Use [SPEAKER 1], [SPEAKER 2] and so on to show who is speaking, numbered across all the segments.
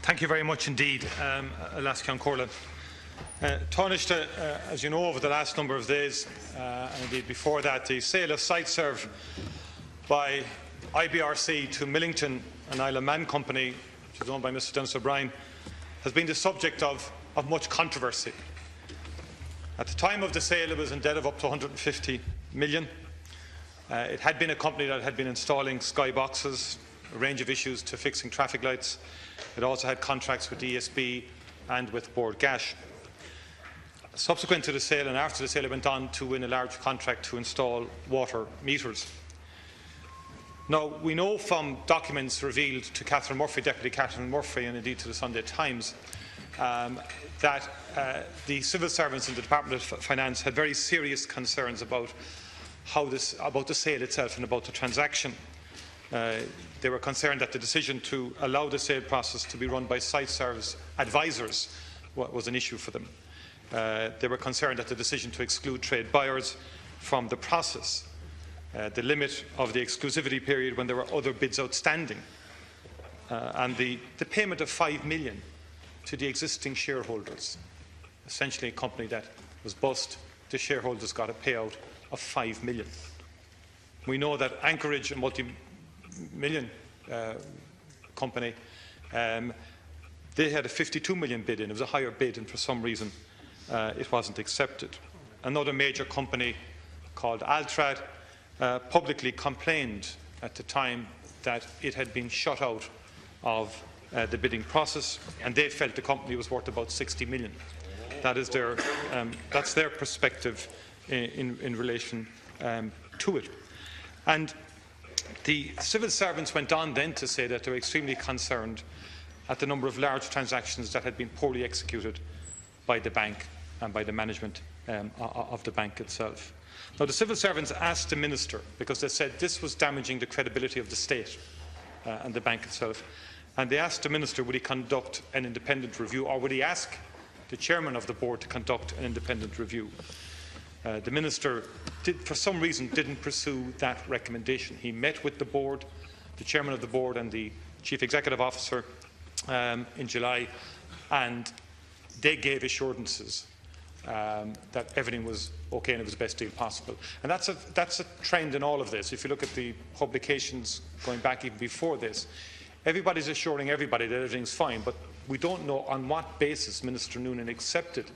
[SPEAKER 1] Thank you very much indeed, Alaskan Corlin. Tánaiste, as you know, over the last number of days, and indeed before that, the sale of SiteServe by IBRC to Millington, an Isle of Man company, which is owned by Mr Dennis O'Brien, has been the subject of much controversy. At the time of the sale, it was in debt of up to 150 million. It had been a company that had been installing skyboxes, a range of issues to fixing traffic lights. It also had contracts with ESB and with Bord Gáis. Subsequent to the sale and after the sale, it went on to win a large contract to install water meters. Now, we know from documents revealed to Catherine Murphy, Deputy Catherine Murphy, and indeed to the Sunday Times, that the civil servants in the Department of Finance had very serious concerns about about the sale itself and about the transaction. They were concerned that the decision to allow the sale process to be run by SiteServe's advisors was an issue for them. They were concerned that the decision to exclude trade buyers from the process, the limit of the exclusivity period when there were other bids outstanding, and the payment of 5 million to the existing shareholders. Essentially a company that was bust, the shareholders got a payout of 5 million. We know that Anchorage, a multi-million company, they had a 52 million bid in. It was a higher bid, and for some reason it wasn't accepted. Another major company called Altrad publicly complained at the time that it had been shut out of the bidding process, and they felt the company was worth about 60 million. That's their perspective in relation to it. And the civil servants went on then to say that they were extremely concerned at the number of large transactions that had been poorly executed by the bank and by the management of the bank itself. Now, the civil servants asked the Minister, because they said this was damaging the credibility of the state and the bank itself, and they asked the Minister would he conduct an independent review, or would he ask the Chairman of the Board to conduct an independent review. The Minister, for some reason, didn't pursue that recommendation. He met with the Board, the Chairman of the Board and the Chief Executive Officer in July, and they gave assurances that everything was okay and it was the best deal possible. And that's a trend in all of this. If you look at the publications going back even before this, everybody's assuring everybody that everything's fine, but we don't know on what basis Minister Noonan accepted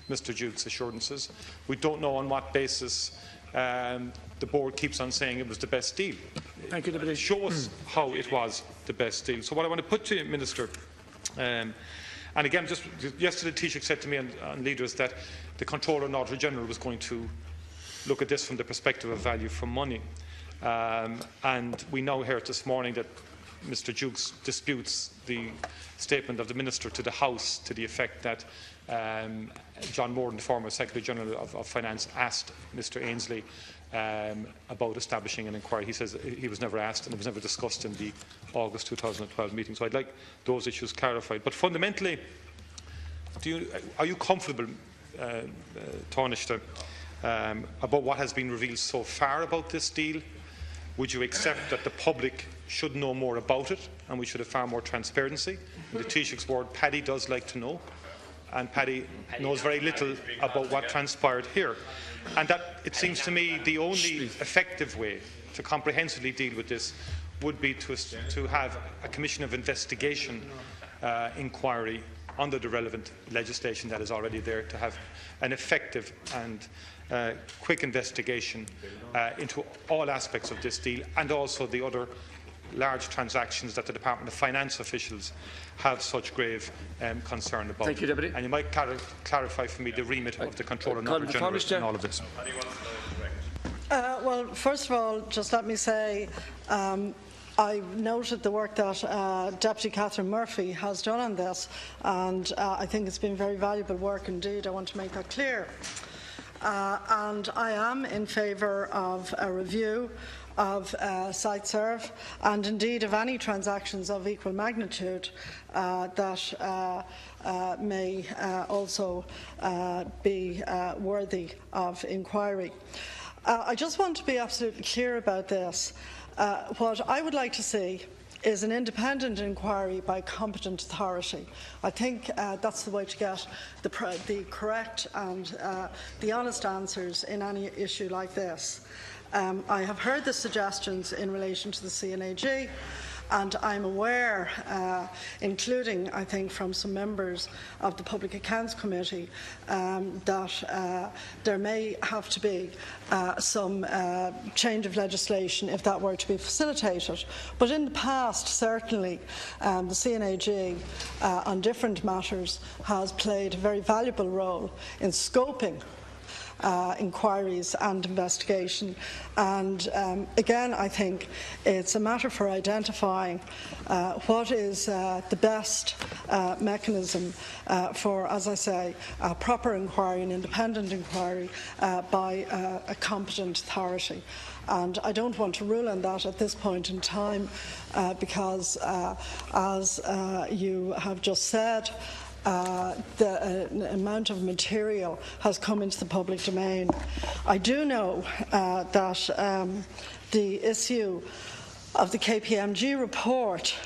[SPEAKER 1] Mr Duke's assurances. We don't know on what basis the Board keeps on saying it was the best deal.
[SPEAKER 2] Thank you, Deputy.
[SPEAKER 1] Show us how it was the best deal. So what I want to put to you, Minister, and again, just yesterday Taoiseach said to me on leaders that the Controller and Auditor General was going to look at this from the perspective of value for money. And we now heard this morning that Mr Dukes disputes the statement of the Minister to the House to the effect that John Morden, the former Secretary General of Finance, asked Mr Ainsley about establishing an inquiry. He says he was never asked and it was never discussed in the August 2012 meeting. So I'd like those issues clarified. But fundamentally, are you comfortable, Tánaiste, about what has been revealed so far about this deal? Would you accept that the public should know more about it and we should have far more transparency? In the Taoiseach's word, Paddy does like to know, and Paddy knows very little about what transpired here. And that, it seems to me, the only effective way to comprehensively deal with this would be to have a Commission of Investigation inquiry under the relevant legislation that is already there, to have an effective and quick investigation into all aspects of this deal and also the other large transactions that the Department of Finance officials have such grave concern about.
[SPEAKER 2] Thank you, Deputy.
[SPEAKER 1] And you might clarify for me the remit of the Controller and Auditor General in all of this.
[SPEAKER 3] Well, first of all, just let me say I noted the work that Deputy Catherine Murphy has done on this, and I think it's been very valuable work indeed. I want to make that clear. And I am in favour of a review of SiteServe and indeed of any transactions of equal magnitude that may also be worthy of inquiry. I just want to be absolutely clear about this. What I would like to see is an independent inquiry by a competent authority. I think that's the way to get the correct and the honest answers in any issue like this. I have heard the suggestions in relation to the CNAG, and I'm aware, including, I think, from some members of the Public Accounts Committee, that there may have to be some change of legislation if that were to be facilitated. But in the past, certainly, the CNAG on different matters has played a very valuable role in scoping inquiries and investigation, and again I think it's a matter for identifying what is the best mechanism for, as I say, a proper inquiry, an independent inquiry by a competent authority. And I don't want to rule on that at this point in time because, as you have just said, the amount of material has come into the public domain. I do know that the issue of the KPMG report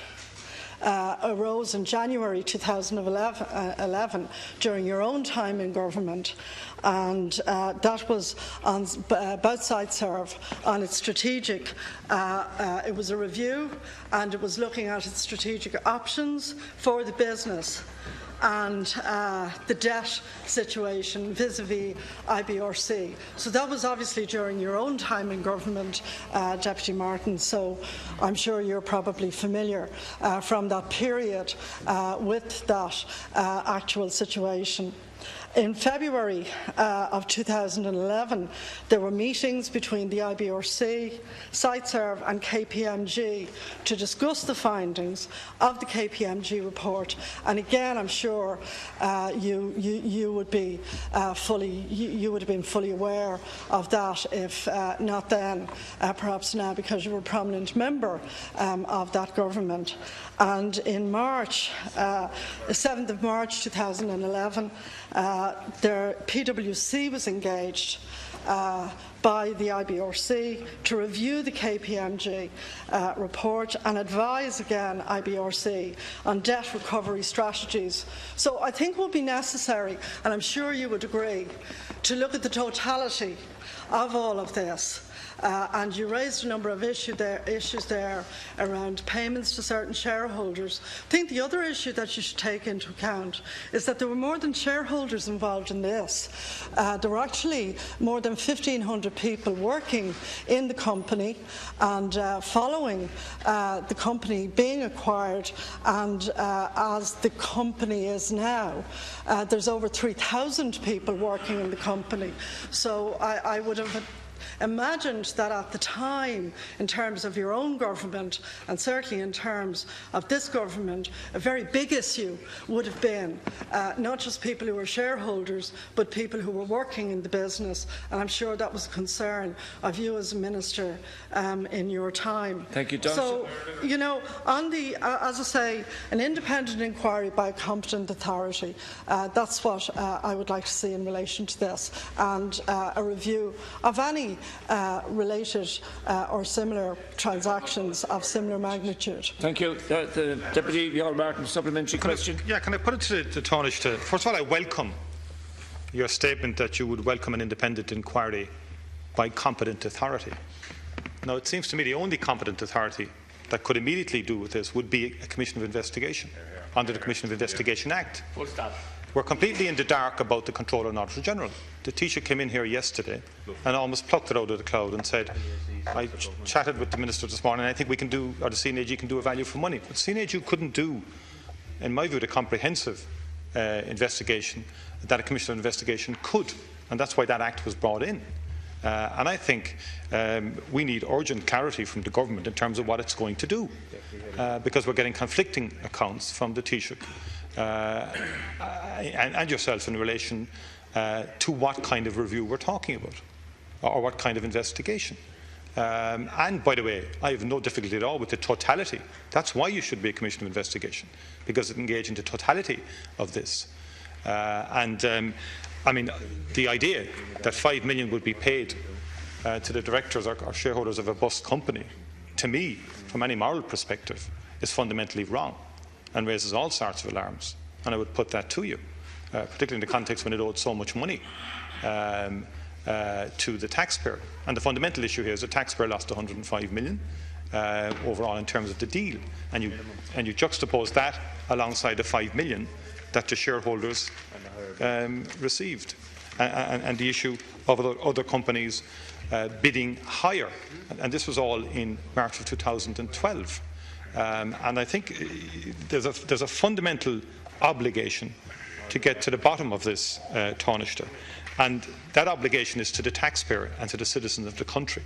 [SPEAKER 3] arose in January 2011 during your own time in government, and that was on, about SiteServe on its strategic. It was a review, and it was looking at its strategic options for the business and the debt situation vis-à-vis IBRC. So that was obviously during your own time in government, Deputy Martin, so I'm sure you're probably familiar from that period with that actual situation. In February of 2011, there were meetings between the IBRC, SiteServe and KPMG to discuss the findings of the KPMG report. And again, I'm sure you would be you would have been fully aware of that, if not then, perhaps now, because you were a prominent member of that government. And in March, the 7th of March 2011, their PwC was engaged by the IBRC to review the KPMG report and advise again IBRC on debt recovery strategies. So I think it will be necessary, and I'm sure you would agree, to look at the totality of all of this. And you raised a number of issues there around payments to certain shareholders. I think the other issue that you should take into account is that there were more than shareholders involved in this. There were actually more than 1,500 people working in the company, and following the company being acquired, and as the company is now, there's over 3,000 people working in the company. So I would have imagined that at the time, in terms of your own government, and certainly in terms of this government, a very big issue would have been not just people who were shareholders, but people who were working in the business. And I'm sure that was a concern of you as a minister in your time.
[SPEAKER 2] Thank you, Don.
[SPEAKER 3] So, you know, on the, as I say, an independent inquiry by a competent authority, that's what I would like to see in relation to this, and a review of any related or similar transactions of similar magnitude.
[SPEAKER 2] Thank you. The Deputy Joan Burton, supplementary question.
[SPEAKER 1] Can I put it to Tánaiste? First of all, I welcome your statement that you would welcome an independent inquiry by competent authority. Now, it seems to me the only competent authority that could immediately do with this would be a Commission of Investigation under the Commission of Investigation Act.
[SPEAKER 2] Full stop.
[SPEAKER 1] We're completely in the dark about the Controller and Auditor General. The Taoiseach came in here yesterday and almost plucked it out of the cloud and said, I chatted with the Minister this morning, and I think we can do, or the CNAG can do a value for money. But CNAG couldn't do, in my view, the comprehensive investigation that a Commission of Investigation could, and that's why that Act was brought in. And I think we need urgent clarity from the government in terms of what it's going to do, because we're getting conflicting accounts from the Taoiseach and yourself in relation to what kind of review we're talking about, or what kind of investigation. And by the way, I have no difficulty at all with the totality. That's why you should be a Commission of Investigation, because it engages in the totality of this. I mean, the idea that $5 million would be paid to the directors or shareholders of a bus company, to me, from any moral perspective, is fundamentally wrong and raises all sorts of alarms. And I would put that to you, particularly in the context when it owed so much money to the taxpayer. And the fundamental issue here is the taxpayer lost 105 million overall in terms of the deal. And you juxtapose that alongside the 5 million that the shareholders received. And the issue of other companies bidding higher. And this was all in March of 2012. And I think there's a fundamental obligation to get to the bottom of this, Tánaiste. And that obligation is to the taxpayer and to the citizens of the country.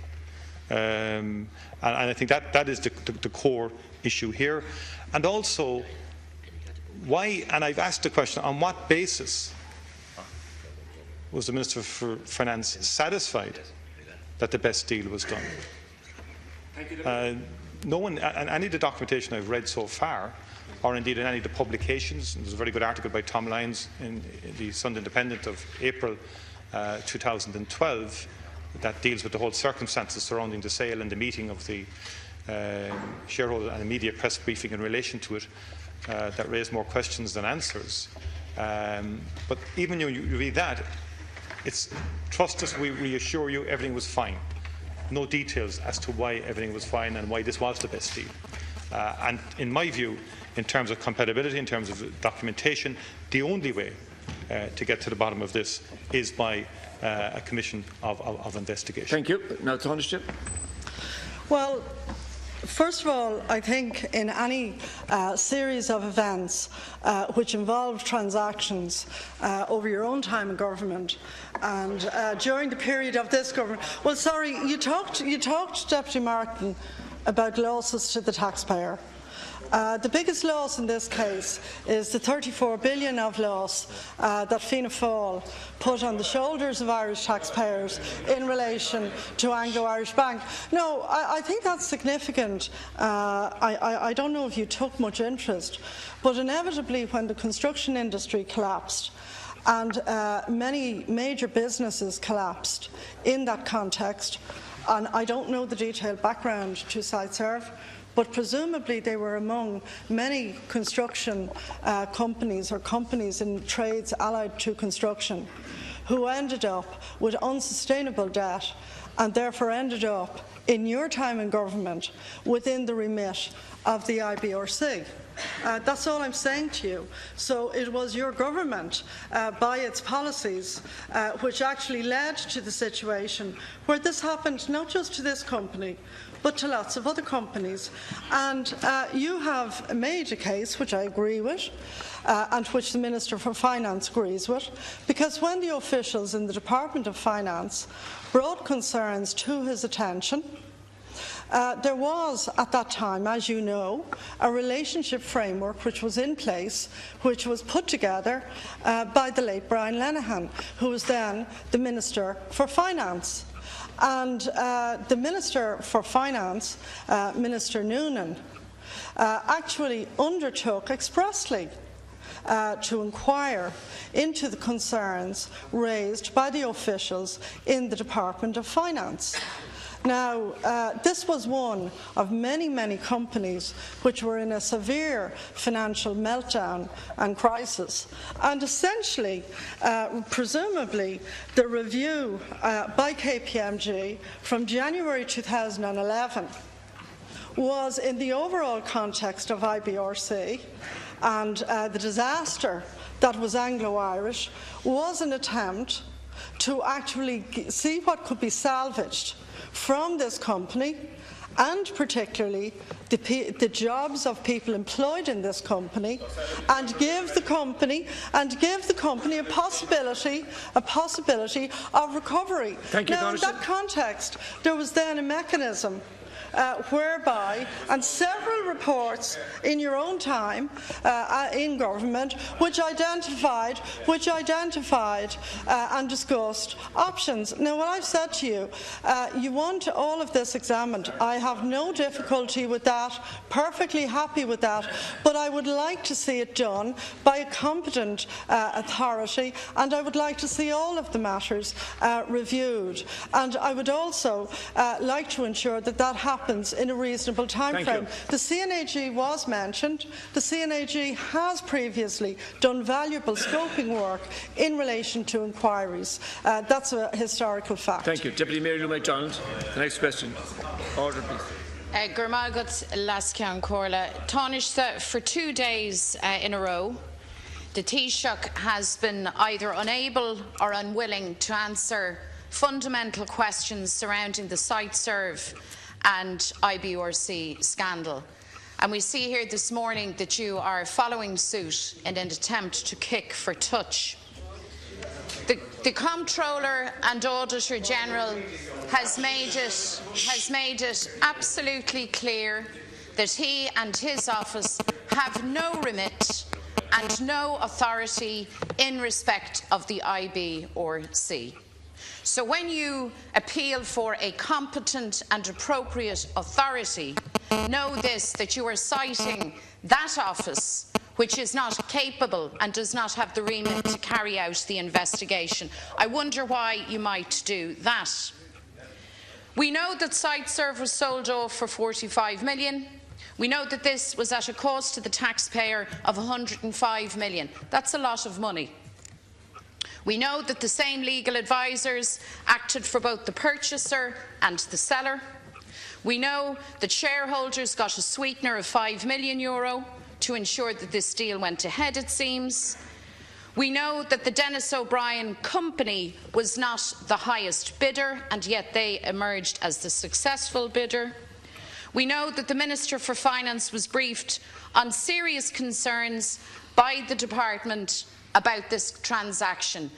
[SPEAKER 1] And I think that is the core issue here. And also, why, and I've asked the question, on what basis was the Minister for Finance satisfied that the best deal was done? No one, and any of the documentation I've read so far, or indeed in any of the publications, there's a very good article by Tom Lyons in the Sunday Independent of April 2012 that deals with the whole circumstances surrounding the sale and the meeting of the shareholder and immediate press briefing in relation to it that raised more questions than answers. But even when you read that, trust us, we assure you everything was fine. No details as to why everything was fine and why this was the best deal. And in my view, in terms of compatibility, in terms of documentation, the only way to get to the bottom of this is by a commission of investigation.
[SPEAKER 2] Thank you. Now, Tánaiste.
[SPEAKER 3] Well, first of all, I think in any series of events which involve transactions over your own time in government and during the period of this government, well, sorry, you talked, Deputy Martin, about losses to the taxpayer. The biggest loss in this case is the 34 billion of loss that Fianna Fáil put on the shoulders of Irish taxpayers in relation to Anglo-Irish Bank. No, I think that's significant. I don't know if you took much interest, but inevitably when the construction industry collapsed and many major businesses collapsed in that context, and I don't know the detailed background to SiteServe, but presumably they were among many construction companies or companies in trades allied to construction who ended up with unsustainable debt and therefore ended up in your time in government within the remit of the IBRC. That's all I'm saying to you. So it was your government, by its policies, which actually led to the situation where this happened not just to this company, but to lots of other companies. And you have made a case, which I agree with, and which the Minister for Finance agrees with, because when the officials in the Department of Finance brought concerns to his attention, there was, at that time, as you know, a relationship framework which was in place, which was put together by the late Brian Lenihan, who was then the Minister for Finance. And the Minister for Finance, Minister Noonan, actually undertook expressly to inquire into the concerns raised by the officials in the Department of Finance. Now, this was one of many, many companies which were in a severe financial meltdown and crisis. And essentially, presumably, the review by KPMG from January 2011 was in the overall context of IBRC, and the disaster that was Anglo-Irish was an attempt to actually see what could be salvaged from this company, and particularly the jobs of people employed in this company, and give the company a possibility of recovery.
[SPEAKER 2] Thank you,
[SPEAKER 3] now, in that context, there was then a mechanism whereby, and several reports in your own time in government, which identified and discussed options. Now, what I've said to you, you want all of this examined. I have no difficulty with that, perfectly happy with that, but I would like to see it done by a competent authority, and I would like to see all of the matters reviewed. And I would also like to ensure that that happens happens in a reasonable timeframe. The CNAG was mentioned. The CNAG has previously done valuable scoping work in relation to inquiries. That's a historical fact.
[SPEAKER 2] Thank you. Deputy Mayor Lou MacDonald. The next question. Order, please.
[SPEAKER 4] Gurmagat Lascian Corla. Tánaiste, for 2 days in a row, the Taoiseach has been either unable or unwilling to answer fundamental questions surrounding the SiteServe and IBRC scandal. And we see here this morning that you are following suit in an attempt to kick for touch. The Comptroller and Auditor General has made it absolutely clear that he and his office have no remit and no authority in respect of the IBRC. So when you appeal for a competent and appropriate authority, know this, that you are citing that office which is not capable and does not have the remit to carry out the investigation. I wonder why you might do that. We know that SiteServe was sold off for 45 million. We know that this was at a cost to the taxpayer of 105 million. That's a lot of money. We know that the same legal advisers acted for both the purchaser and the seller. We know that shareholders got a sweetener of €5 million to ensure that this deal went ahead, it seems. We know that the Dennis O'Brien company was not the highest bidder, and yet they emerged as the successful bidder. We know that the Minister for Finance was briefed on serious concerns by the Department about this transaction,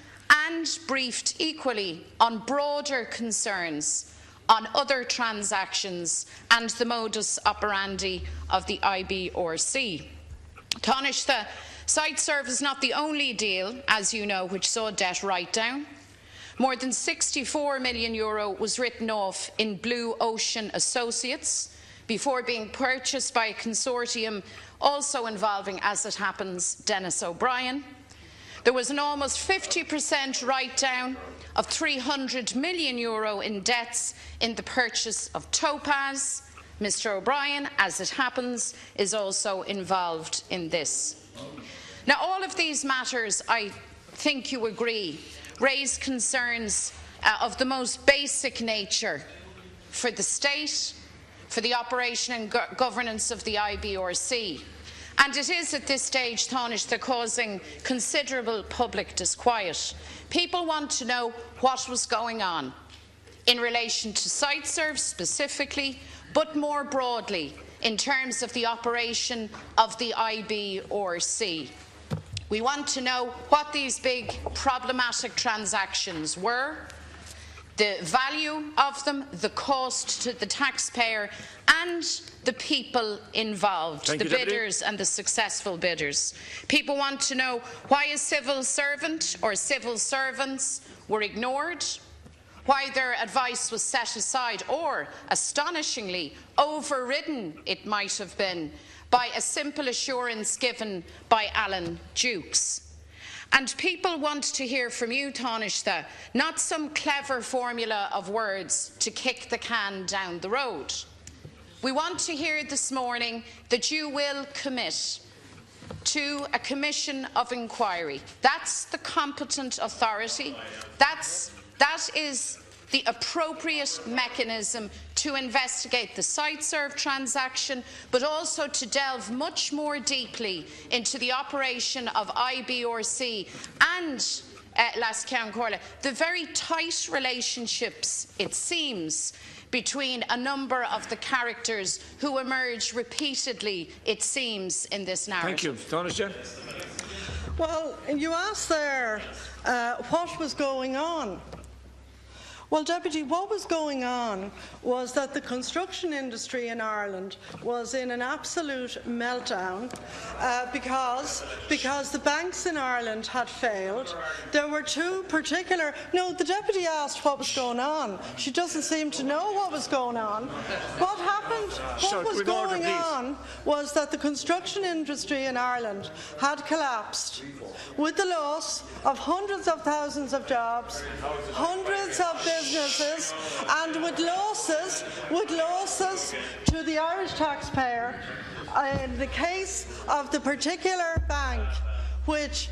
[SPEAKER 4] and briefed equally on broader concerns on other transactions and the modus operandi of the IBRC. Tánaiste, SiteServe is not the only deal, as you know, which saw debt write-down. More than €64 million was written off in Blue Ocean Associates before being purchased by a consortium also involving, as it happens, Dennis O'Brien. There was an almost 50% write-down of €300 million in debts in the purchase of Topaz. Mr O'Brien, as it happens, is also involved in this. Now, all of these matters, I think you agree, raise concerns of the most basic nature for the state, for the operation and governance of the IBRC. And it is at this stage, Tánaiste, causing considerable public disquiet. People want to know what was going on in relation to SiteServe specifically, but more broadly in terms of the operation of the IBRC. We want to know what these big problematic transactions were, the value of them, the cost to the taxpayer and the people involved, the bidders and the successful bidders. People want to know why a civil servant or civil servants were ignored, why their advice was set aside or, astonishingly, overridden, it might have been, by a simple assurance given by Alan Dukes. And people want to hear from you, Tánaiste, not some clever formula of words to kick the can down the road. We want to hear this morning that you will commit to a commission of inquiry. That's the competent authority. That is the appropriate mechanism to investigate the SiteServe transaction, but also to delve much more deeply into the operation of IBRC and Lascian Corla, the very tight relationships, it seems, between a number of the characters who emerge repeatedly, it seems, in this narrative.
[SPEAKER 2] Thank you. Tánaiste.
[SPEAKER 3] Well, you asked there what was going on. Well, Deputy, what was going on was that the construction industry in Ireland was in an absolute meltdown because the banks in Ireland had failed. There were two particular... No, the Deputy asked what was going on. She doesn't seem to know what was going on. What happened, what was going on was that the construction industry in Ireland had collapsed with the loss of hundreds of thousands of jobs, hundreds of businesses and with losses to the Irish taxpayer in the case of the particular bank which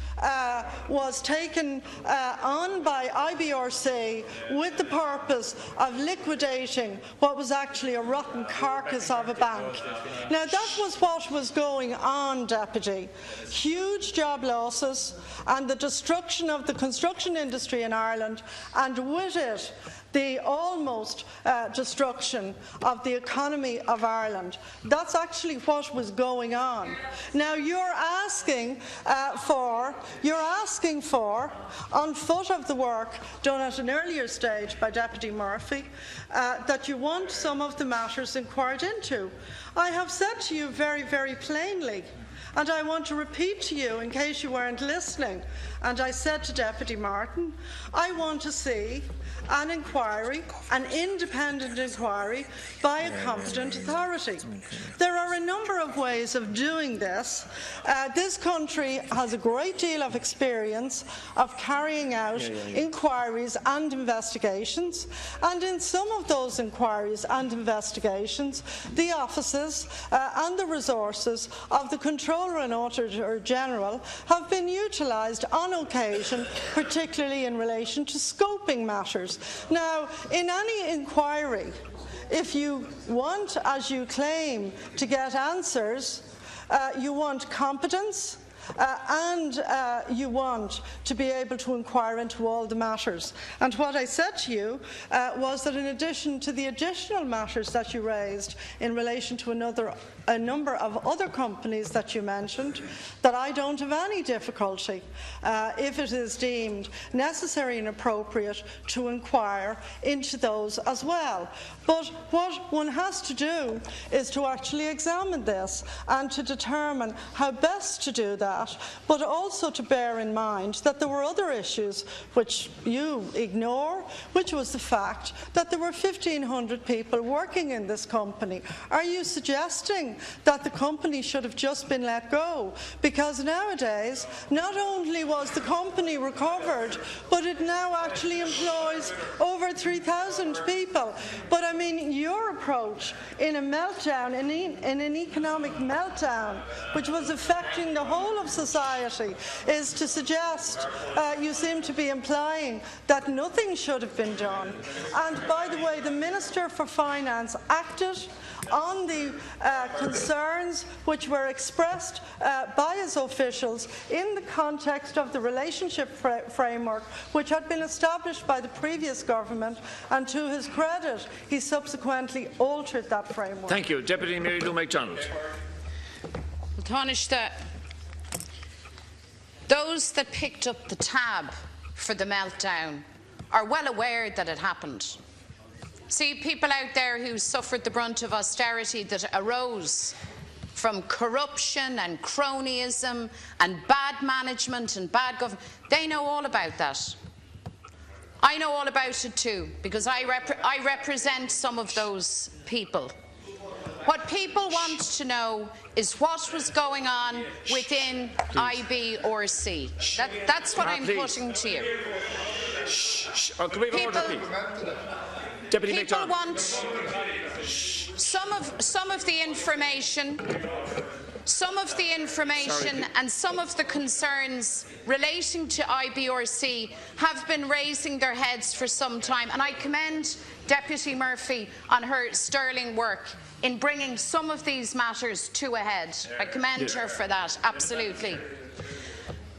[SPEAKER 3] was taken on by IBRC with the purpose of liquidating what was actually a rotten carcass of a bank. Now that was what was going on, Deputy. Huge job losses and the destruction of the construction industry in Ireland, and with it the almost destruction of the economy of Ireland. That's actually what was going on. Now you're asking for, on foot of the work done at an earlier stage by Deputy Murphy, that you want some of the matters inquired into. I have said to you very, very plainly, and I want to repeat to you in case you weren't listening, and I said to Deputy Martin, I want to see an inquiry, an independent inquiry by a competent authority. There are a number of ways of doing this. This country has a great deal of experience of carrying out inquiries and investigations, and in some of those inquiries and investigations, the offices and the resources of the Controller and Auditor General have been utilised on occasion, particularly in relation to scoping matters. Now, in any inquiry, if you want, as you claim, to get answers, you want competence, and you want to be able to inquire into all the matters. And what I said to you was that in addition to the additional matters that you raised in relation to a number of other companies that you mentioned, that I don't have any difficulty, if it is deemed necessary and appropriate, to inquire into those as well. But what one has to do is to actually examine this and to determine how best to do that, but also to bear in mind that there were other issues which you ignore, which was the fact that there were 1,500 people working in this company. Are you suggesting that the company should have just been let go? Because nowadays, not only was the company recovered, but it now actually employs over 3,000 people. But I mean, your approach in a meltdown, in an economic meltdown, which was affecting the whole of society, is to suggest, you seem to be implying, that nothing should have been done. And by the way, the Minister for Finance acted on the concerns which were expressed by his officials in the context of the relationship framework which had been established by the previous government, and to his credit, he subsequently altered that framework.
[SPEAKER 2] Thank you. Deputy Mary Lou MacDonald.
[SPEAKER 4] Well, Tánaiste, those that picked up the tab for the meltdown are well aware that it happened. See, people out there who suffered the brunt of austerity that arose from corruption and cronyism and bad management and bad government, they know all about that. I know all about it too, because I represent some of those people. What people want to know is what was going on within IBRC. That's what I'm putting to you.
[SPEAKER 2] Can we have order, please? Deputy
[SPEAKER 4] People
[SPEAKER 2] MacDonald.
[SPEAKER 4] want some of the information, and some of the concerns relating to IBRC have been raising their heads for some time, and I commend Deputy Murphy on her sterling work in bringing some of these matters to a head. I commend her for that, absolutely.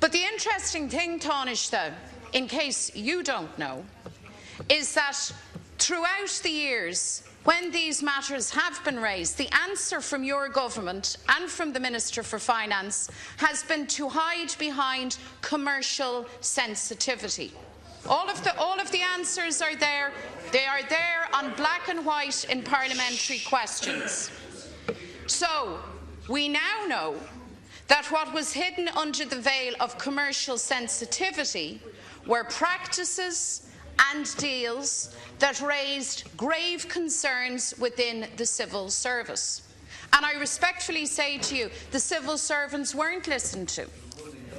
[SPEAKER 4] But the interesting thing, Tánaiste, in case you don't know, is that throughout the years, when these matters have been raised, the answer from your government and from the Minister for Finance has been to hide behind commercial sensitivity. All of the answers are there. They are there on black and white in parliamentary questions. So we now know that what was hidden under the veil of commercial sensitivity were practices and deals that raised grave concerns within the civil service. And I respectfully say to you, the civil servants weren't listened to.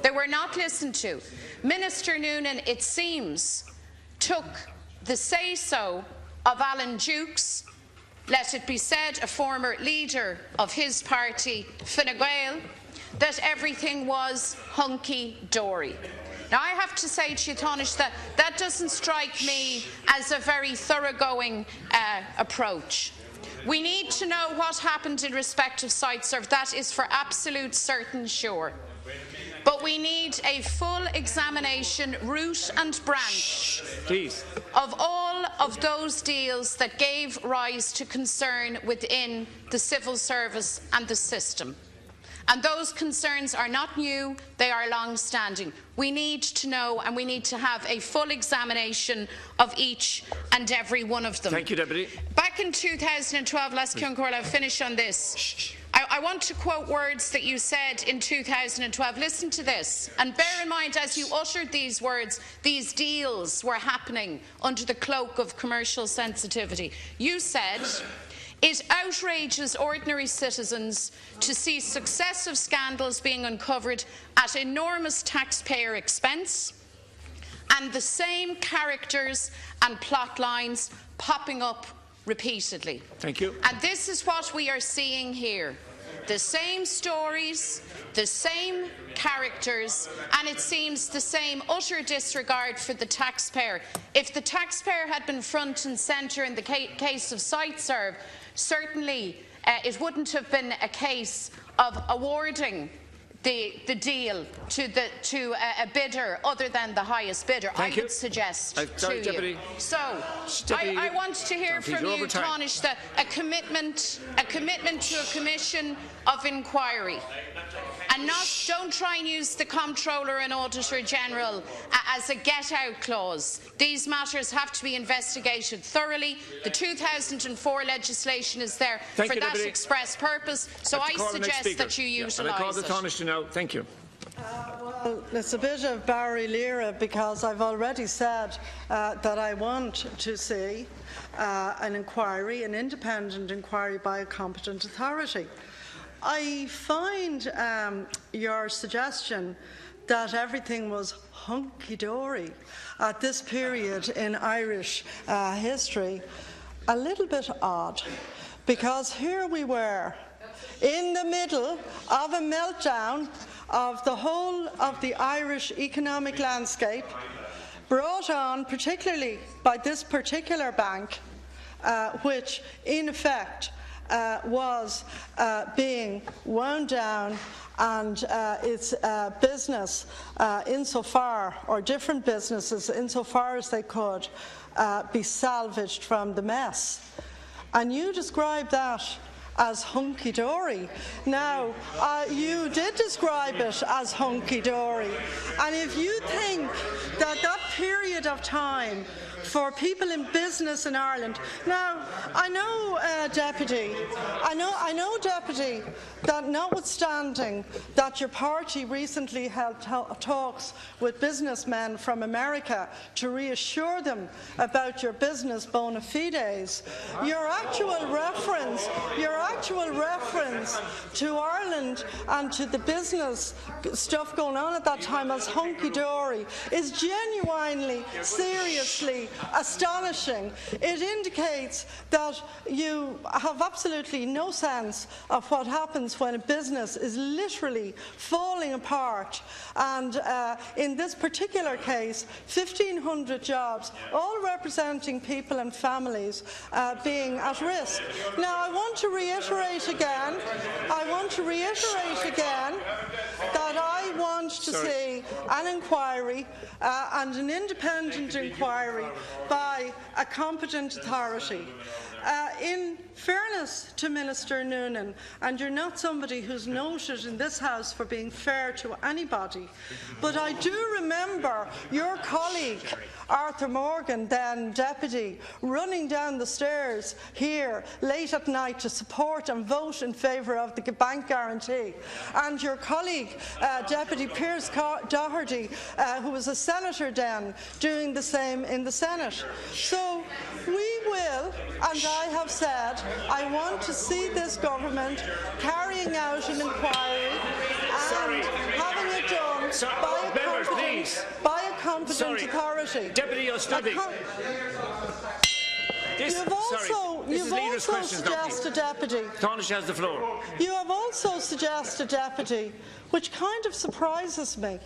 [SPEAKER 4] They were not listened to. Minister Noonan, it seems, took the say-so of Alan Dukes, let it be said, a former leader of his party, Fine Gael, that everything was hunky-dory. Now, I have to say to you, Tánaiste, that doesn't strike me as a very thoroughgoing approach. We need to know what happened in respect of SiteServe. That is for absolute certain sure. But we need a full examination, root and branch,
[SPEAKER 2] please,
[SPEAKER 4] of all of those deals that gave rise to concern within the civil service and the system. And those concerns are not new, they are long-standing. We need to know, and we need to have a full examination of each and every one of them.
[SPEAKER 2] Thank you, Deputy.
[SPEAKER 4] Back in 2012, I'll finish on this. I want to quote words that you said in 2012. Listen to this, and bear in mind, as you uttered these words, these deals were happening under the cloak of commercial sensitivity. You said, "It outrages ordinary citizens to see successive scandals being uncovered at enormous taxpayer expense and the same characters and plot lines popping up repeatedly."
[SPEAKER 2] Thank you.
[SPEAKER 4] And this is what we are seeing here. The same stories, the same characters, and it seems the same utter disregard for the taxpayer. If the taxpayer had been front and centre in the case of SiteServe, certainly it wouldn't have been a case of awarding the deal to a bidder other than the highest bidder. I would suggest to you. So I want to hear from you, Tánaiste, a commitment to a commission of inquiry. And don't try and use the Comptroller and Auditor General as a get-out clause. These matters have to be investigated thoroughly. The 2004 legislation is there for that express purpose, so I suggest that you utilise it.
[SPEAKER 2] I call the Tánaiste now. Thank you.
[SPEAKER 3] Well, it's a bit of Barry Lira, because I've already said that I want to see an inquiry, an independent inquiry by a competent authority. I find your suggestion that everything was hunky-dory at this period in Irish history a little bit odd, because here we were in the middle of a meltdown of the whole of the Irish economic landscape, brought on particularly by this particular bank, which in effect was being wound down, and its business insofar, or different businesses insofar as they could, be salvaged from the mess. And you describe that as hunky-dory. Now, you did describe it as hunky-dory, and if you think that that period of time for people in business in Ireland. Now, I know, Deputy, that notwithstanding that your party recently held talks with businessmen from America to reassure them about your business bona fides, your actual reference to Ireland and to the business stuff going on at that time as hunky-dory is genuinely, seriously astonishing. It indicates that you have absolutely no sense of what happens when a business is literally falling apart, and in this particular case 1,500 jobs, all representing people and families being at risk. Now, I want to reiterate again that I want to see an inquiry and an independent inquiry by a competent authority. In fairness to Minister Noonan, and you're not somebody who's noted in this House for being fair to anybody, but I do remember your colleague Arthur Morgan, then Deputy, running down the stairs here late at night to support and vote in favour of the bank guarantee, and your colleague Deputy Pearse Doherty, who was a senator then, doing the same in the Senate. So we will, and I have said, I want to see this government carrying out an inquiry and having it done by a competent competent authority.
[SPEAKER 2] Deputy O'Study.
[SPEAKER 3] You've also suggested, Deputy.
[SPEAKER 2] Tánaiste has the floor.
[SPEAKER 3] You have also suggested, Deputy, which kind of surprises me,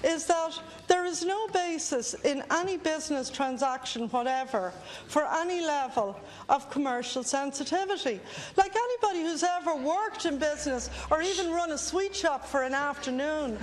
[SPEAKER 3] is that there is no basis in any business transaction whatever for any level of commercial sensitivity. Like anybody who's ever worked in business or even run a sweet shop for an afternoon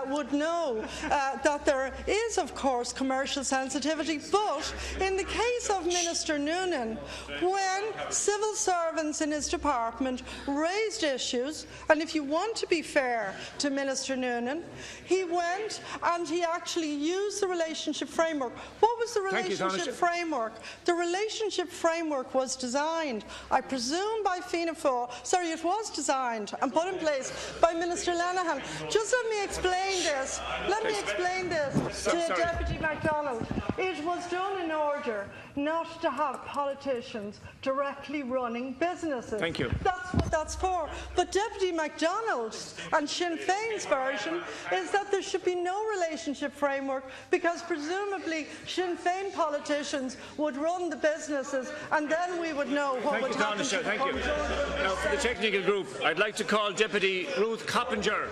[SPEAKER 3] would know that there is, of course, commercial sensitivity. But in the case of Minister Noonan, when civil servants in his department raised issues, and if you want to be fair to Minister Noonan, he went and he actually used the relationship framework. What was the relationship framework? The relationship framework was designed, I presume, by Fianna Fáil. Sorry, it was designed and put in place by Minister Lenihan. Just let me explain this. Let me explain this to Deputy MacDonald. It was done in order not to have politicians directly running businesses.
[SPEAKER 2] Thank you.
[SPEAKER 3] That's what that's for. But Deputy MacDonald and Sinn Féin's version is that there should be no relationship framework because presumably Sinn Féin politicians would run the businesses and then we would know what would happen.
[SPEAKER 2] Thank you. Now, for the technical group, I'd like to call Deputy Ruth Coppinger.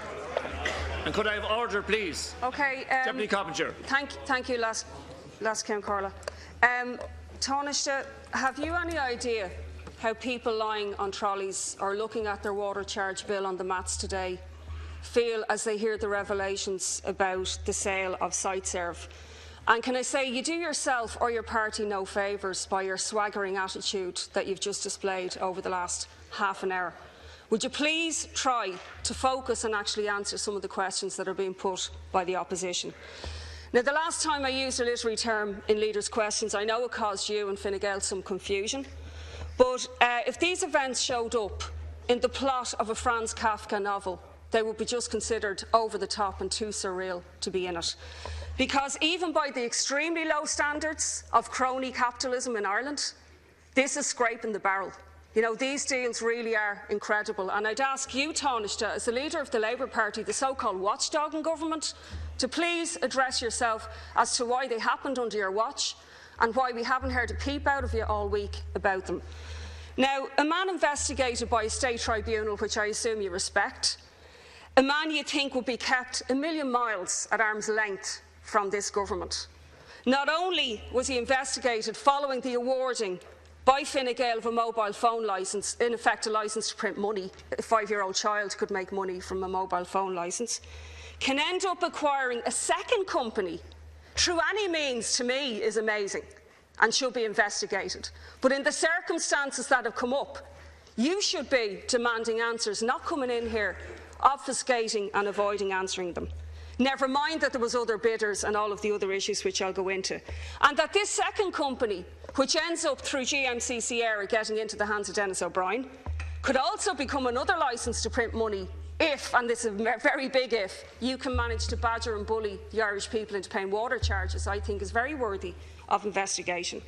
[SPEAKER 2] And could I have order, please?
[SPEAKER 5] Okay.
[SPEAKER 2] Deputy Coppinger.
[SPEAKER 5] Thank you, last Count Corla. Tánaiste, have you any idea how people lying on trolleys or looking at their water charge bill on the mats today feel as they hear the revelations about the sale of SiteServe? And can I say, you do yourself or your party no favours by your swaggering attitude that you've just displayed over the last half an hour. Would you please try to focus and actually answer some of the questions that are being put by the opposition? Now, the last time I used a literary term in Leaders' Questions, I know it caused you and Fine Gael some confusion, but if these events showed up in the plot of a Franz Kafka novel, they would be just considered over the top and too surreal to be in it. Because even by the extremely low standards of crony capitalism in Ireland, this is scraping the barrel. You know, these deals really are incredible. And I'd ask you, Tánaiste, as the leader of the Labour Party, the so-called watchdog in government, to please address yourself as to why they happened under your watch and why we haven't heard a peep out of you all week about them. Now, a man investigated by a state tribunal, which I assume you respect, a man you think would be kept a million miles at arm's length from this government. Not only was he investigated following the awarding by Fine Gael of a mobile phone licence, in effect a licence to print money, a 5-year-old child could make money from a mobile phone licence, can end up acquiring a second company through any means, to me, is amazing and should be investigated. But in the circumstances that have come up, you should be demanding answers, not coming in here obfuscating and avoiding answering them. Never mind that there was other bidders and all of the other issues which I'll go into. And that this second company, which ends up through GMCC Era getting into the hands of Denis O'Brien, could also become another licence to print money if, and this is a very big if, you can manage to badger and bully the Irish people into paying water charges, I think is very worthy of investigation.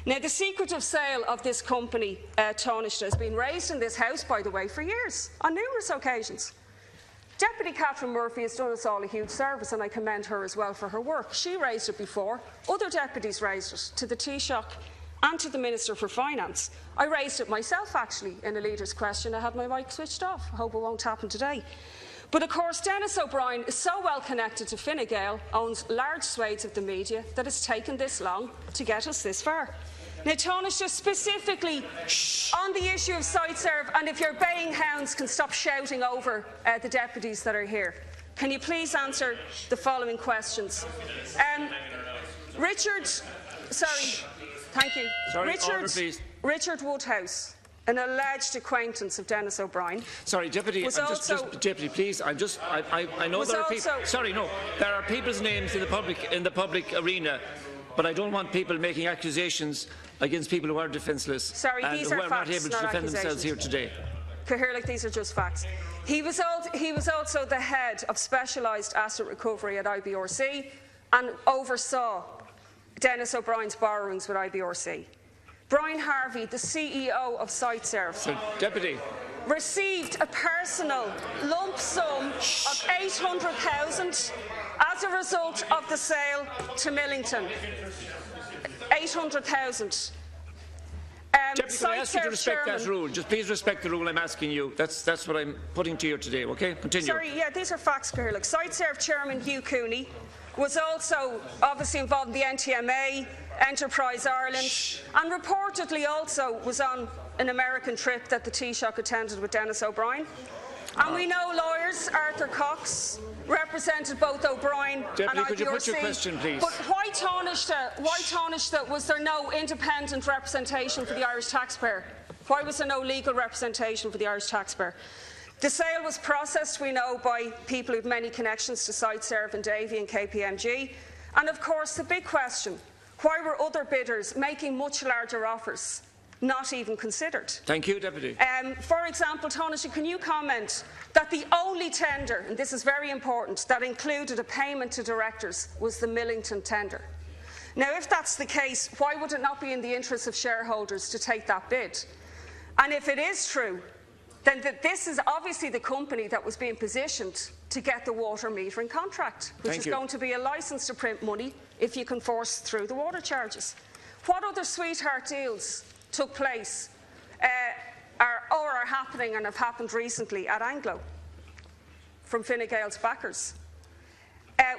[SPEAKER 5] Now, the secretive sale of this company, Tánaiste, has been raised in this House, by the way, for years, on numerous occasions. Deputy Catherine Murphy has done us all a huge service, and I commend her as well for her work. She raised it before. Other deputies raised it to the Taoiseach and to the Minister for Finance. I raised it myself, actually, in a Leader's Question. I had my mic switched off. I hope it won't happen today. But, of course, Denis O'Brien is so well connected to Fine Gael, owns large swathes of the media, that it's taken this long to get us this far. Now, Tánaiste, specifically on the issue of SiteServe, and if your baying hounds can stop shouting over the deputies that are here, can you please answer the following questions? Thank you. Richard Woodhouse, an alleged acquaintance of Denis O'Brien.
[SPEAKER 2] Sorry, Deputy, Deputy, please. I know there are people. Sorry, no, there are people's names in the public arena, but I don't want people making accusations against people who are defenceless and who are not able to defend themselves here today.
[SPEAKER 5] Like these are just facts. He was also the head of specialised asset recovery at IBRC and oversaw Denis O'Brien's borrowings with IBRC. Brian Harvey, the CEO of SiteServe.
[SPEAKER 2] So, Deputy.
[SPEAKER 5] received a personal lump sum of $800,000 as a result of the sale to Millington. $800,000.
[SPEAKER 2] Deputy, can I ask you to respect that rule? Just please respect the rule I'm asking you. That's what I'm putting to you today, OK? Continue.
[SPEAKER 5] Sorry, yeah, these are facts, Cahirlock. SiteServe Chairman Hugh Cooney was also obviously involved in the NTMA, Enterprise Ireland, and reportedly also was on an American trip that the Taoiseach attended with Denis O'Brien. And we know lawyers, Arthur Cox, represented both O'Brien
[SPEAKER 2] Deputy,
[SPEAKER 5] and IPRC.
[SPEAKER 2] could you put your question, please?
[SPEAKER 5] But why Tánaiste was there no independent representation for the Irish taxpayer? Why was there no legal representation for the Irish taxpayer? The sale was processed, we know, by people with many connections to SiteServe and Davy and KPMG. And of course, the big question, why were other bidders making much larger offers not even considered?
[SPEAKER 2] Thank you, Deputy.
[SPEAKER 5] For example, Tánaiste, can you comment that the only tender, and this is very important, that included a payment to directors was the Millington tender? Now, if that's the case, why would it not be in the interest of shareholders to take that bid? And if it is true, then this is obviously the company that was being positioned to get the water metering contract, which is going to be a licence to print money if you can force through the water charges. What other sweetheart deals took place or are happening and have happened recently at Anglo from Fine Gael's backers?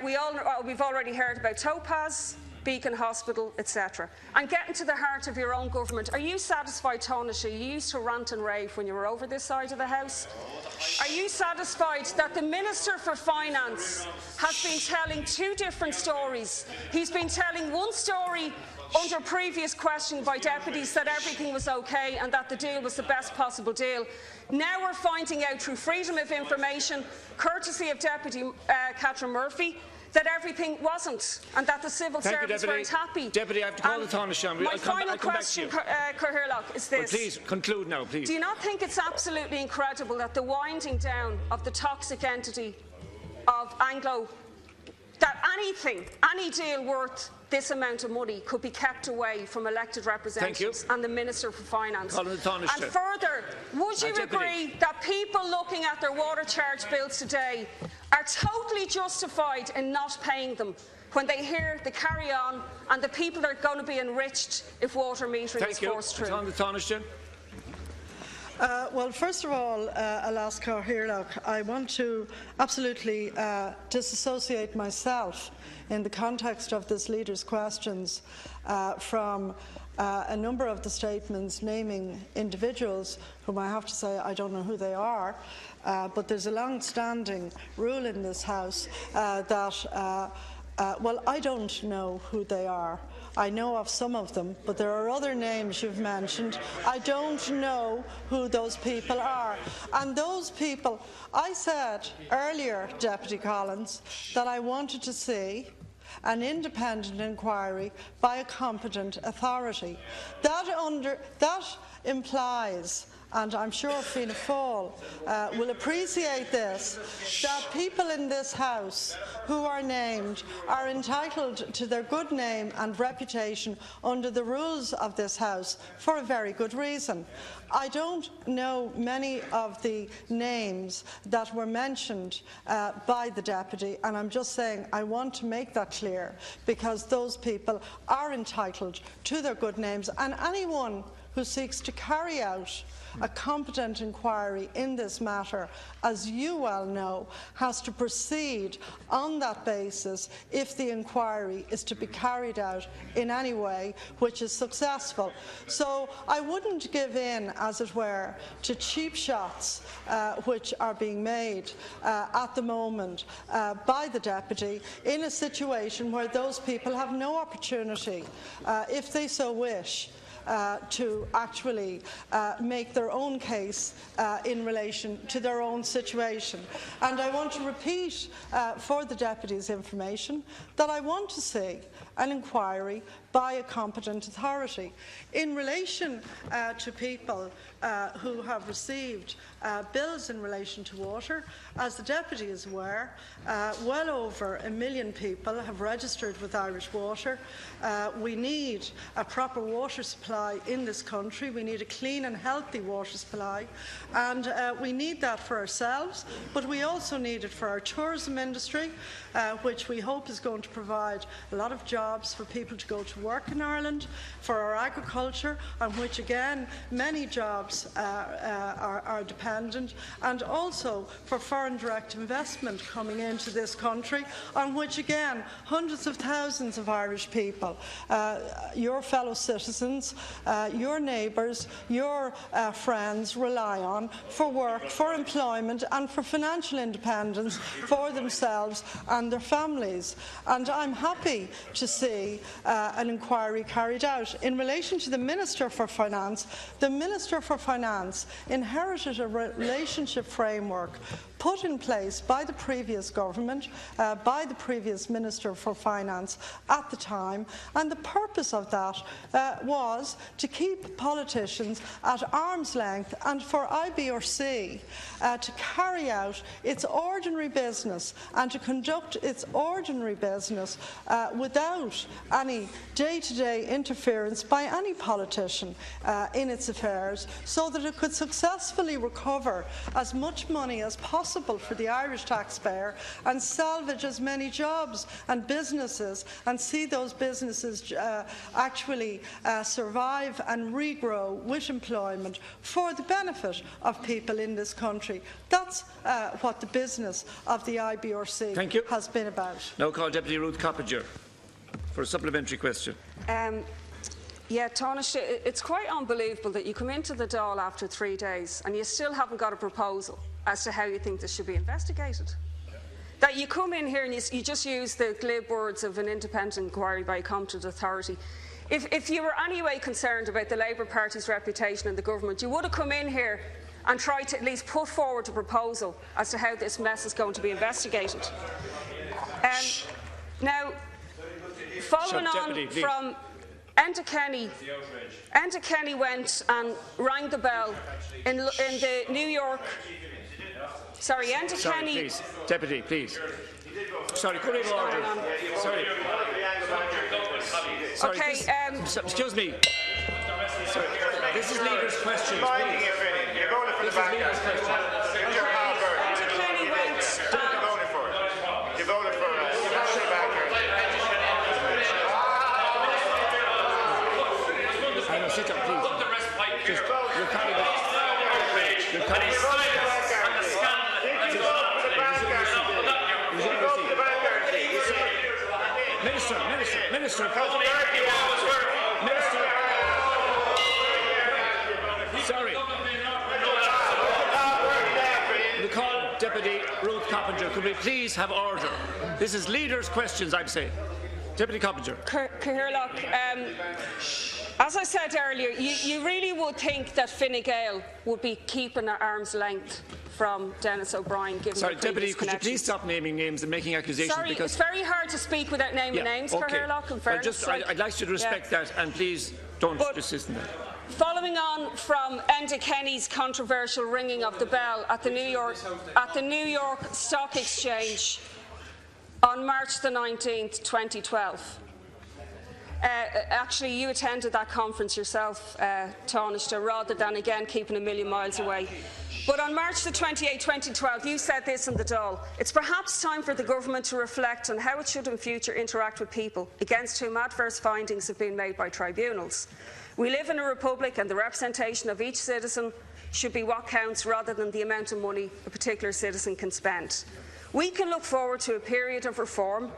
[SPEAKER 5] We've already heard about Topaz, Beacon Hospital, etc. And getting to the heart of your own government, are you satisfied, Tánaiste? You used to rant and rave when you were over this side of the House. Are you satisfied that the Minister for Finance has been telling two different stories? He's been telling one story under previous questioning by deputies that everything was OK and that the deal was the best possible deal. Now we're finding out through freedom of information, courtesy of Deputy Catherine Murphy, that everything wasn't and that the civil servants weren't happy.
[SPEAKER 2] Deputy, I have to call the Tánaiste.
[SPEAKER 5] My final question, Cahirlock, is this.
[SPEAKER 2] Well, please, conclude now, please.
[SPEAKER 5] Do you not think it's absolutely incredible that the winding down of the toxic entity of Anglo, that any deal worth this amount of money could be kept away from elected representatives and the Minister for Finance? And further, would you agree that people looking at their water charge bills today are totally justified in not paying them when they hear the carry-on and the people that are going to be enriched if water metering is forced through?
[SPEAKER 3] Well, first of all, Alaska Cahirlock, I want to absolutely disassociate myself in the context of this leader's questions from a number of the statements naming individuals whom I have to say I don't know who they are, but there's a long-standing rule in this House that, well, I don't know who they are. I know of some of them, but there are other names you've mentioned. I don't know who those people are. And those people, I said earlier, Deputy Collins, that I wanted to see an independent inquiry by a competent authority. That implies, and I'm sure Fianna Fáil will appreciate this, that people in this House who are named are entitled to their good name and reputation under the rules of this House for a very good reason. I don't know many of the names that were mentioned by the Deputy, and I'm just saying I want to make that clear because those people are entitled to their good names, and anyone who seeks to carry out a competent inquiry in this matter, as you well know, has to proceed on that basis if the inquiry is to be carried out in any way which is successful. So I wouldn't give in, as it were, to cheap shots which are being made at the moment by the Deputy in a situation where those people have no opportunity, if they so wish, to actually make their own case in relation to their own situation. And I want to repeat for the Deputy's information that I want to see an inquiry by a competent authority. In relation to people who have received bills in relation to water. As the Deputy is aware, well over 1 million people have registered with Irish Water. We need a proper water supply in this country. We need a clean and healthy water supply, and we need that for ourselves, but we also need it for our tourism industry, which we hope is going to provide a lot of jobs for people to go to work in Ireland, for our agriculture, on which again many jobs are dependent, and also for foreign direct investment coming into this country, on which again hundreds of thousands of Irish people, your fellow citizens, your neighbours, your friends rely on for work, for employment and for financial independence for themselves and their families. And I'm happy to see an inquiry carried out. In relation to the Minister for Finance, the Minister for Finance inherited a relationship framework put in place by the previous government, by the previous Minister for Finance at the time, and the purpose of that was to keep politicians at arm's length and for IBRC to carry out its ordinary business and to conduct its ordinary business without any day-to-day interference by any politician in its affairs, so that it could successfully recover as much money as possible for the Irish taxpayer and salvage as many jobs and businesses and see those businesses actually survive and regrow with employment for the benefit of people in this country. That's what the business of the IBRC has been about.
[SPEAKER 2] Now call Deputy Ruth Coppinger for a supplementary question.
[SPEAKER 5] Yeah, Tánaiste, it's quite unbelievable that you come into the Dáil after 3 days and you still haven't got a proposal as to how you think this should be investigated. That you come in here and you just use the glib words of an independent inquiry by a competent authority. If you were anyway concerned about the Labour Party's reputation in the government, you would have come in here and tried to at least put forward a proposal as to how this mess is going to be investigated. Now, following on from Enda Kenny went and rang the bell in the New York. Sorry, Enda Kenny.
[SPEAKER 2] Please, Deputy, please. Sorry, could we have order? Sorry.
[SPEAKER 5] Okay.
[SPEAKER 2] Excuse me. Sorry. This is leader's questions. Please. This is leader's questions.
[SPEAKER 5] Enda Kenny went.
[SPEAKER 6] You voted for
[SPEAKER 2] I know, sit down, please. Just, you're cutting it. You're cutting it. Minister. Sorry. We call Deputy Ruth Coppinger. Could we please have order? This is leaders' questions, I'm saying. Deputy Coppinger.
[SPEAKER 5] Cathaoirleach, as I said earlier, you really would think that Fine Gael would be keeping at arm's length from Denis O'Brien, given
[SPEAKER 2] Sorry, Deputy, could you please stop naming names and making accusations?
[SPEAKER 5] Sorry,
[SPEAKER 2] because
[SPEAKER 5] it's very hard to speak without naming names, Cathaoirleach, in fairness.
[SPEAKER 2] I'd like you to respect that, and please don't persist in that.
[SPEAKER 5] Following on from Enda Kenny's controversial ringing of the bell at the New York Stock Exchange on March the 19th, 2012. Actually, you attended that conference yourself, Tánaiste, rather than again keeping a million miles away. But on March the 28th, 2012, you said this in the Dáil: "It's perhaps time for the government to reflect on how it should in future interact with people against whom adverse findings have been made by tribunals. We live in a republic and the representation of each citizen should be what counts rather than the amount of money a particular citizen can spend. We can look forward to a period of reform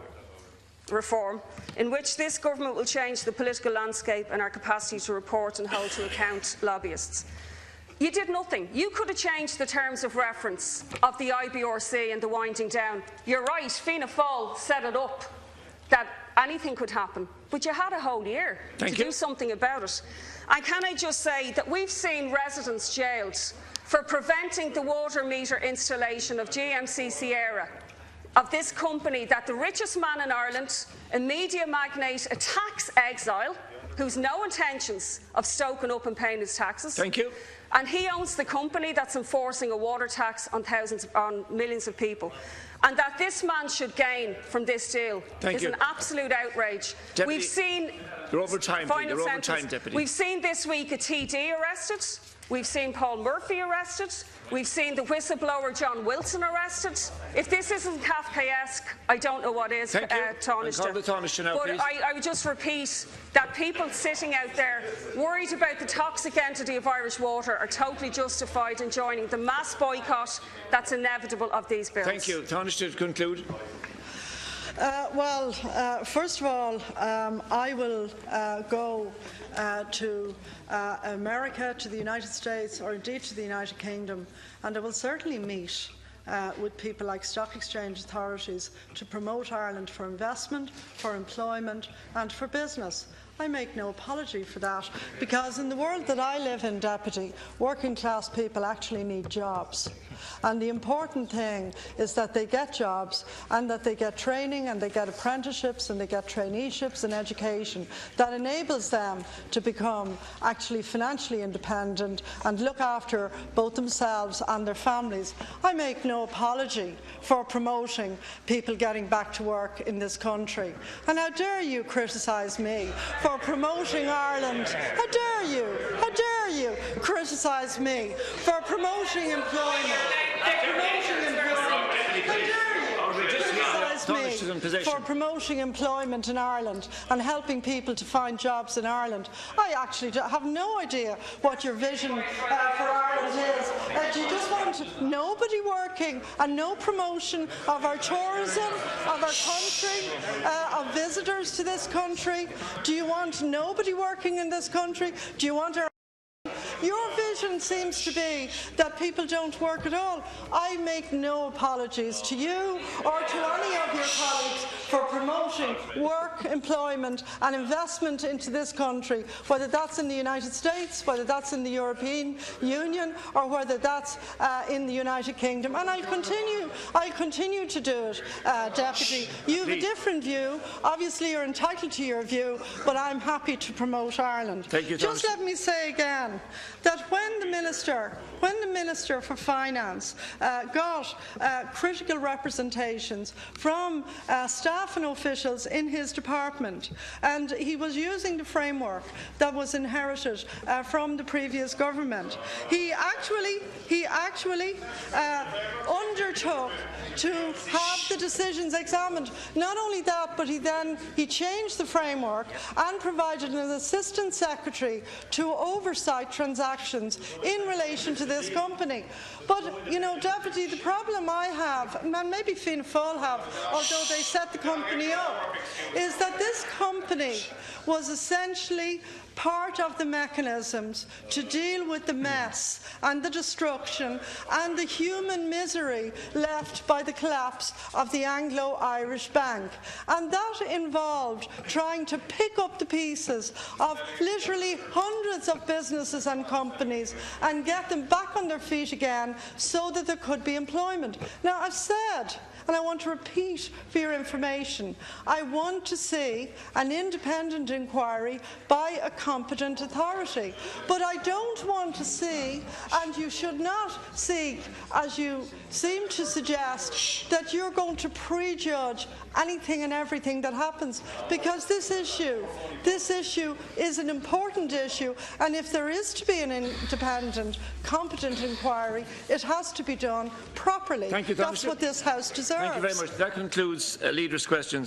[SPEAKER 5] in which this government will change the political landscape and our capacity to report and hold to account lobbyists." You did nothing. You could have changed the terms of reference of the IBRC and the winding down. You're right, Fianna Fáil set it up that anything could happen, but you had a whole year to do something about it. And can I just say that we've seen residents jailed for preventing the water meter installation of GMC Sierra, of this company that the richest man in Ireland, a media magnate, a tax exile, who's no intentions of stoking up and paying his taxes.
[SPEAKER 2] Thank you.
[SPEAKER 5] And he owns the company that's enforcing a water tax on millions of people. And that this man should gain from this deal is an absolute outrage.
[SPEAKER 2] Deputy,
[SPEAKER 5] we've seen.
[SPEAKER 2] You're over time,
[SPEAKER 5] Final
[SPEAKER 2] you're over time, Deputy.
[SPEAKER 5] We've seen this week a TD arrested. We've seen Paul Murphy arrested. We've seen the whistleblower John Wilson arrested. If this isn't Kafkaesque, I don't know what is, Tánaiste. But I would just repeat that people sitting out there worried about the toxic entity of Irish water are totally justified in joining the mass boycott that's inevitable of these bills.
[SPEAKER 2] Thank you. Tánaiste, to conclude.
[SPEAKER 3] First of all, I will go to America, to the United States, or indeed to the United Kingdom, and I will certainly meet with people like stock exchange authorities to promote Ireland for investment, for employment and for business. I make no apology for that, because in the world that I live in, Deputy, working class people actually need jobs. And the important thing is that they get jobs and that they get training and they get apprenticeships and they get traineeships and education that enables them to become actually financially independent and look after both themselves and their families. I make no apology for promoting people getting back to work in this country. And how dare you criticise me for promoting Ireland? How dare you criticise me for promoting employment? For promoting employment in Ireland and helping people to find jobs in Ireland. I actually have no idea what your vision for Ireland is. Do you just want nobody working and no promotion of our tourism, of our country, of visitors to this country? Do you want nobody working in this country? Do you want our Your vision seems to be that people don't work at all. I make no apologies to you or to any of your colleagues for promoting work, employment and investment into this country, whether that's in the United States, whether that's in the European Union or whether that's in the United Kingdom. And I'll continue to do it, Deputy. You have a different view. Obviously you're entitled to your view, but I'm happy to promote Ireland.
[SPEAKER 2] Thank you,
[SPEAKER 3] Just let me say again that when the Minister for Finance got critical representations from staff and officials in his department, and he was using the framework that was inherited from the previous government, he actually undertook to have the decisions examined. Not only that, but he changed the framework and provided an assistant secretary to oversight transactions in relation to this company. But, you know, Deputy, the problem I have, and maybe Fianna Fáil have, although they set the company up, is that this company was essentially part of the mechanisms to deal with the mess and the destruction and the human misery left by the collapse of the Anglo-Irish Bank. And that involved trying to pick up the pieces of literally hundreds of businesses and companies and get them back on their feet again so that there could be employment. Now, I've said, and I want to repeat for your information, I want to see an independent inquiry by a competent authority. But I don't want to see, and you should not seek, as you seem to suggest, that you're going to prejudge anything and everything that happens, because this issue is an important issue, and if there is to be an independent, competent inquiry, it has to be done properly.
[SPEAKER 2] Thank you,
[SPEAKER 3] That's what this House deserves.
[SPEAKER 2] Thank you very much. That concludes Leaders' Questions.